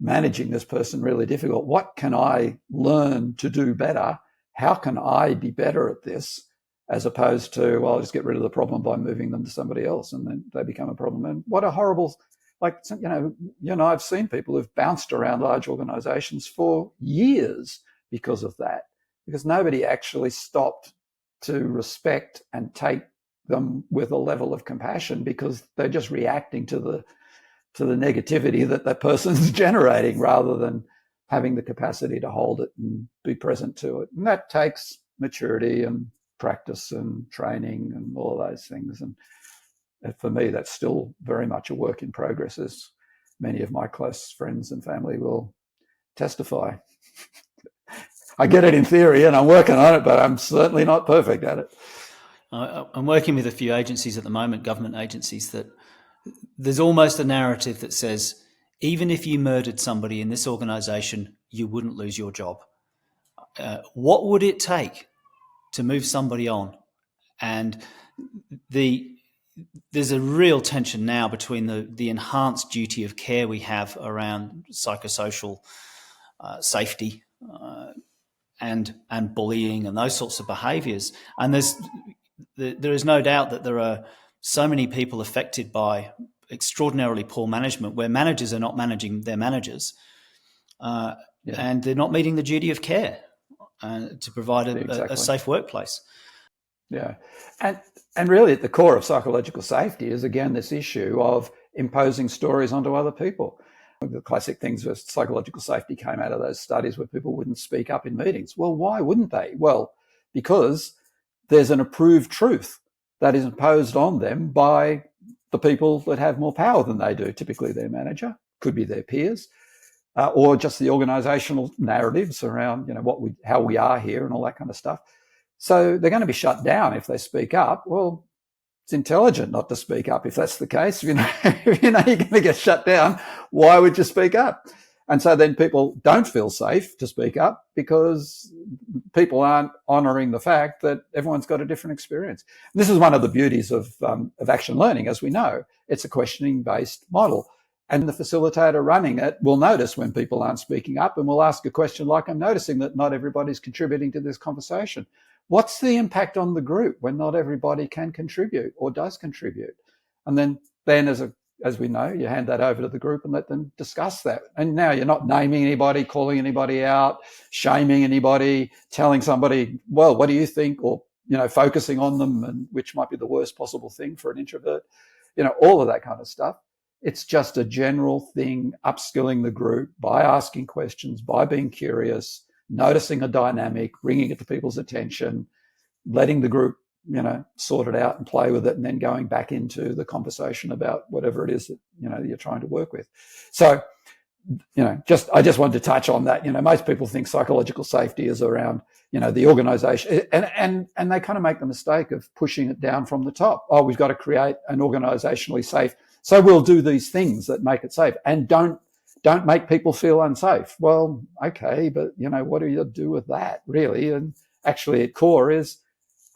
managing this person really difficult. What can I learn to do better? How can I be better at this? As opposed to, well, I'll just get rid of the problem by moving them to somebody else, and then they become a problem. And what a horrible, I've seen people who've bounced around large organizations for years because of that, because nobody actually stopped to respect and take them with a level of compassion, because they're just reacting to the negativity that person's generating, rather than having the capacity to hold it and be present to it. And that takes maturity and practice and training and all of those things. And for me, that's still very much a work in progress, as many of my close friends and family will testify. I get it in theory and I'm working on it, but I'm certainly not perfect at it. I'm working with a few agencies at the moment, government agencies, that there's almost a narrative that says, even if you murdered somebody in this organisation, you wouldn't lose your job. What would it take to move somebody on? And there's a real tension now between the enhanced duty of care we have around psychosocial safety and bullying and those sorts of behaviours. And there is no doubt that there are so many people affected by extraordinarily poor management, where managers are not managing their managers, and they're not meeting the duty of care to provide a safe workplace. Yeah. And really at the core of psychological safety is, again, this issue of imposing stories onto other people. The classic things with psychological safety came out of those studies where people wouldn't speak up in meetings. Well, why wouldn't they? Well, because there's an approved truth that is imposed on them by the people that have more power than they do, typically their manager, could be their peers, or just the organisational narratives around, how we are here and all that kind of stuff. So they're going to be shut down if they speak up. Well, it's intelligent not to speak up if that's the case. If you're going to get shut down, why would you speak up? And so then people don't feel safe to speak up because people aren't honouring the fact that everyone's got a different experience. And this is one of the beauties of action learning, as we know. It's a questioning-based model. And the facilitator running it will notice when people aren't speaking up and will ask a question like, I'm noticing that not everybody's contributing to this conversation. what's the impact on the group when not everybody can contribute or does contribute? And then as we know, you hand that over to the group and let them discuss that. And now you're not naming anybody, calling anybody out, shaming anybody, telling somebody, well, what do you think? Or, focusing on them, and which might be the worst possible thing for an introvert, all of that kind of stuff. It's just a general thing, upskilling the group by asking questions, by being curious, noticing a dynamic, bringing it to people's attention, letting the group, sort it out and play with it, and then going back into the conversation about whatever it is that, you're trying to work with. So, I just wanted to touch on that. Most people think psychological safety is around, the organization, and they kind of make the mistake of pushing it down from the top. Oh, we've got to create an organizationally safe, so we'll do these things that make it safe, and don't make people feel unsafe. Well, okay, but what do you do with that, really? And actually at core is,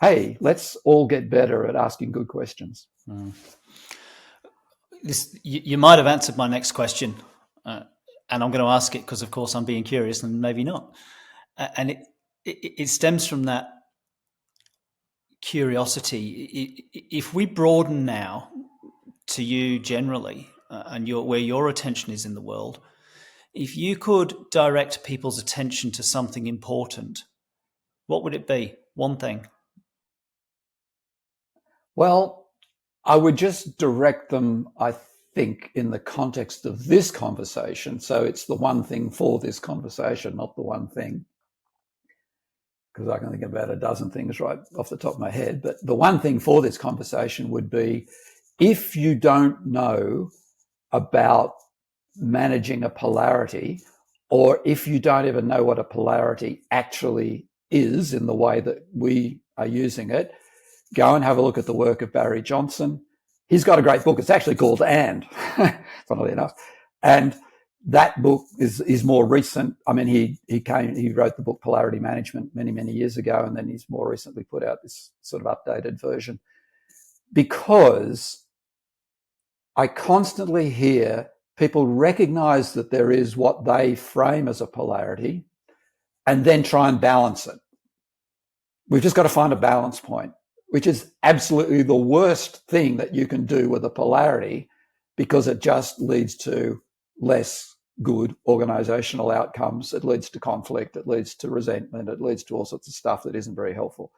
hey, let's all get better at asking good questions. You might have answered my next question, and I'm going to ask it because, of course, I'm being curious, and maybe not. And it stems from that curiosity. If we broaden now to you generally, and where your attention is in the world, if you could direct people's attention to something important, what would it be? One thing. Well, I would just direct them, I think, in the context of this conversation. So it's the one thing for this conversation, not the one thing, because I can think about a dozen things right off the top of my head. But the one thing for this conversation would be, if you don't know about managing a polarity, or if you don't even know what a polarity actually is in the way that we are using it, go and have a look at the work of Barry Johnson. He's got a great book. It's actually called And, funnily enough. And that book is more recent. I mean, he wrote the book Polarity Management many, many years ago, and then he's more recently put out this sort of updated version. Because I constantly hear people recognize that there is what they frame as a polarity and then try and balance it. We've just got to find a balance point, which is absolutely the worst thing that you can do with a polarity, because it just leads to less good organizational outcomes. It leads to conflict. It leads to resentment. It leads to all sorts of stuff that isn't very helpful.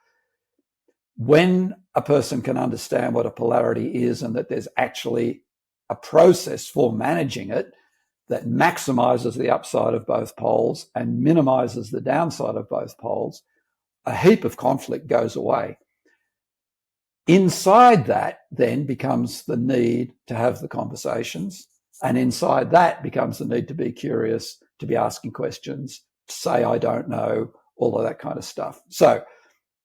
When a person can understand what a polarity is and that there's actually a process for managing it that maximizes the upside of both poles and minimizes the downside of both poles, a heap of conflict goes away. Inside that then becomes the need to have the conversations, and inside that becomes the need to be curious, to be asking questions, to say I don't know, all of that kind of stuff. So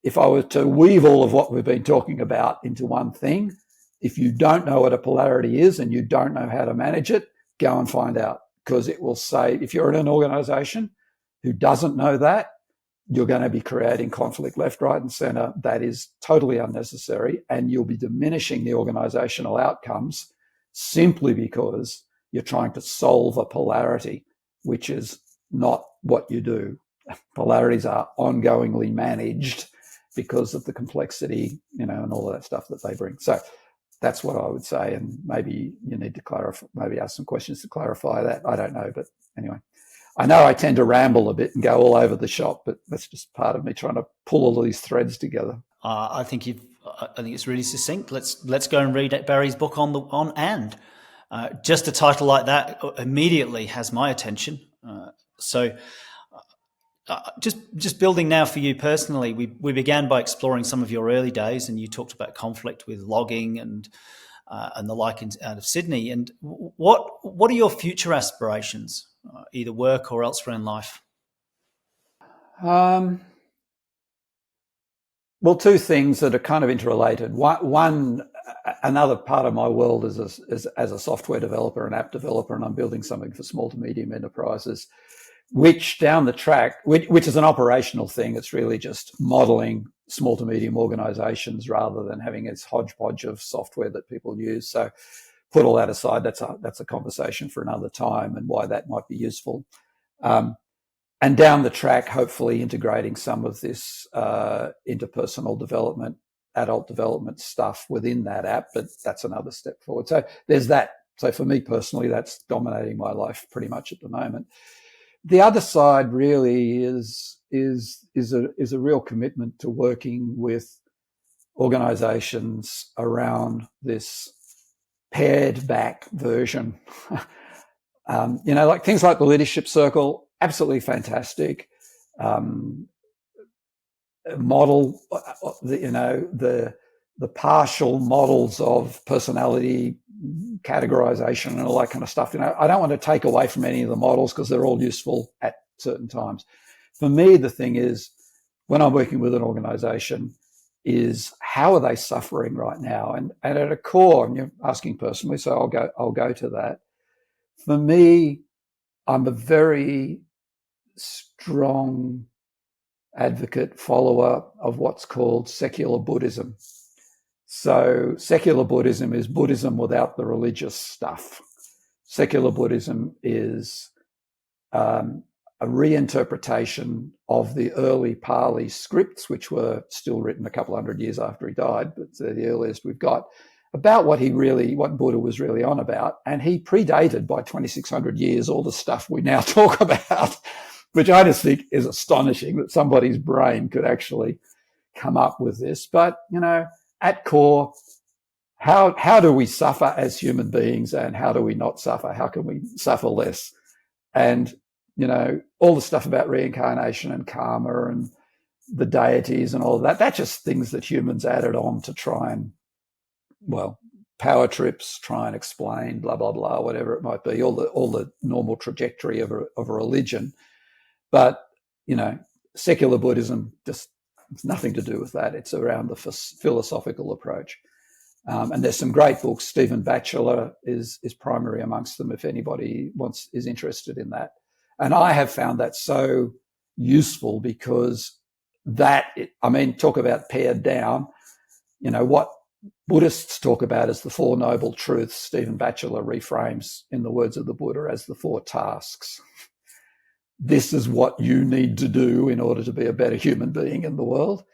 if I were to weave all of what we've been talking about into one thing, if you don't know what a polarity is and you don't know how to manage it, go and find out, because it will say, if you're in an organization who doesn't know that, you're going to be creating conflict left, right, and center. That is totally unnecessary, and you'll be diminishing the organizational outcomes simply because you're trying to solve a polarity, which is not what you do. Polarities are ongoingly managed because of the complexity, and all of that stuff that they bring. So that's what I would say, and maybe you need to clarify, maybe ask some questions to clarify that. I don't know, but anyway. I know I tend to ramble a bit and go all over the shop, but that's just part of me trying to pull all of these threads together. I think it's really succinct. Let's go and read Barry's book on And. Just a title like that immediately has my attention. Just building now for you personally, we began by exploring some of your early days, and you talked about conflict with logging and the like out of Sydney. And what are your future aspirations, either work or elsewhere in life? Well, two things that are kind of interrelated. One, another part of my world is as a software developer and app developer, and I'm building something for small to medium enterprises, which down the track, which is an operational thing. It's really just modeling small to medium organizations rather than having this hodgepodge of software that people use. So put all that aside. That's a conversation for another time, and why that might be useful. and down the track, hopefully integrating some of this interpersonal development, adult development stuff within that app, but that's another step forward. So there's that. So for me personally, that's dominating my life pretty much at the moment. The other side really is a real commitment to working with organizations around this pared back version. Like things like the Leadership Circle, absolutely fantastic. Model, the partial models of personality categorization and all that kind of stuff. I don't want to take away from any of the models because they're all useful at certain times. For me, the thing is, when I'm working with an organization, is how are they suffering right now? And at a core, and you're asking personally, so I'll go to that. For me, I'm a very strong advocate, follower of what's called secular Buddhism. So secular Buddhism is Buddhism without the religious stuff. Secular Buddhism is a reinterpretation of the early Pali scripts, which were still written a couple hundred years after he died, but they're the earliest we've got, about what Buddha was really on about. And he predated by 2,600 years all the stuff we now talk about, which I just think is astonishing that somebody's brain could actually come up with this. But, at core, how do we suffer as human beings, and how do we not suffer? How can we suffer less? And, all the stuff about reincarnation and karma and the deities and all of that, that's just things that humans added on to try and, power trips, try and explain, blah, blah, blah, whatever it might be, all the normal trajectory of a religion. But, secular Buddhism just has nothing to do with that. It's around the philosophical approach. And there's some great books. Stephen Batchelor is primary amongst them if anybody is interested in that. And I have found that so useful because talk about pared down, what Buddhists talk about as the Four Noble Truths, Stephen Batchelor reframes, in the words of the Buddha, as the 4 tasks. This is what you need to do in order to be a better human being in the world.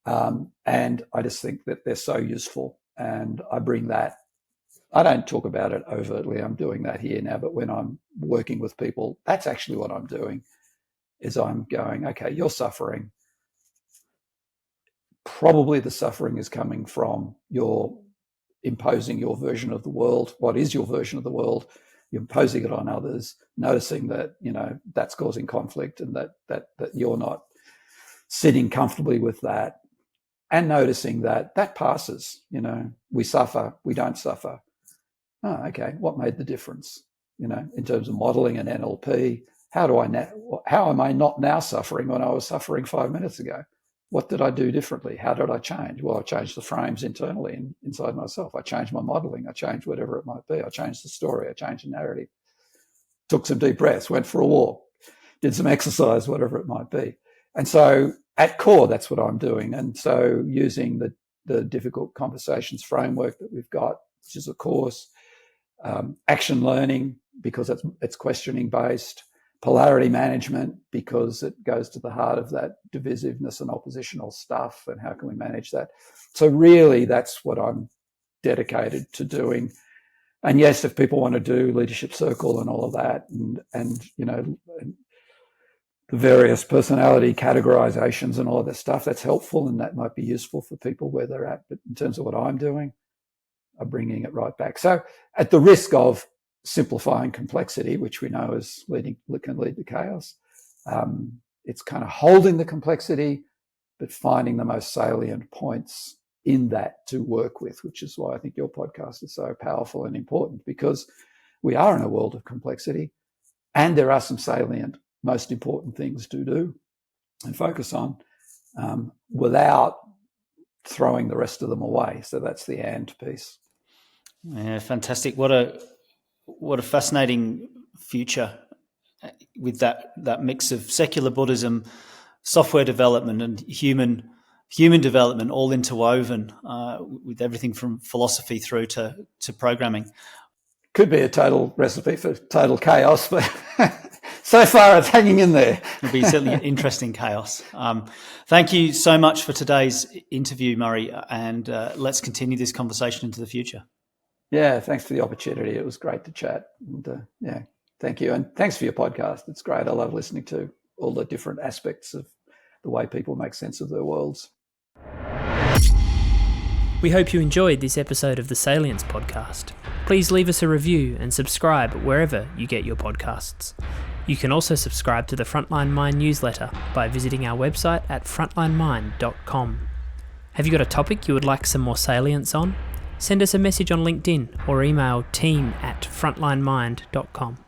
And I just think that they're so useful. And I bring that. I don't talk about it overtly. I'm doing that here now. But when I'm working with people, that's actually what I'm doing, is I'm going, okay, you're suffering. Probably the suffering is coming from your imposing your version of the world. What is your version of the world? You're imposing it on others, noticing that, that's causing conflict and that you're not sitting comfortably with that, and noticing that passes. We suffer, we don't suffer. Oh, okay. What made the difference? In terms of modeling and NLP, how am I not now suffering when I was suffering 5 minutes ago? What did I do differently? How did I change? Well, I changed the frames internally inside myself. I changed my modeling. I changed whatever it might be. I changed the story. I changed the narrative. Took some deep breaths, went for a walk, did some exercise, whatever it might be. And so at core, that's what I'm doing. And so using the difficult conversations framework that we've got, which is a course, action learning, because it's questioning based, polarity management, because it goes to the heart of that divisiveness and oppositional stuff, and how can we manage that? So really, that's what I'm dedicated to doing. And yes, if people want to do Leadership Circle and all of that, and the various personality categorizations and all of that stuff, that's helpful, and that might be useful for people where they're at. But in terms of what I'm doing, I'm bringing it right back. So at the risk of simplifying complexity, which we know can lead to chaos, it's kind of holding the complexity, but finding the most salient points in that to work with, which is why I think your podcast is so powerful and important, because we are in a world of complexity, and there are some salient, most important things to do and focus on without throwing the rest of them away. So that's the and piece. Yeah, fantastic. What a fascinating future with that mix of secular Buddhism, software development, and human development all interwoven with everything from philosophy through to programming. Could be a total recipe for total chaos, but So far, it's hanging in there. It'll be certainly interesting chaos. Thank you so much for today's interview, Murray, and let's continue this conversation into the future. Yeah, thanks for the opportunity. It was great to chat. And, thank you. And thanks for your podcast. It's great. I love listening to all the different aspects of the way people make sense of their worlds. We hope you enjoyed this episode of the Salience Podcast. Please leave us a review and subscribe wherever you get your podcasts. You can also subscribe to the Frontline Mind newsletter by visiting our website at frontlinemind.com. Have you got a topic you would like some more salience on? Send us a message on LinkedIn or email team@frontlinemind.com.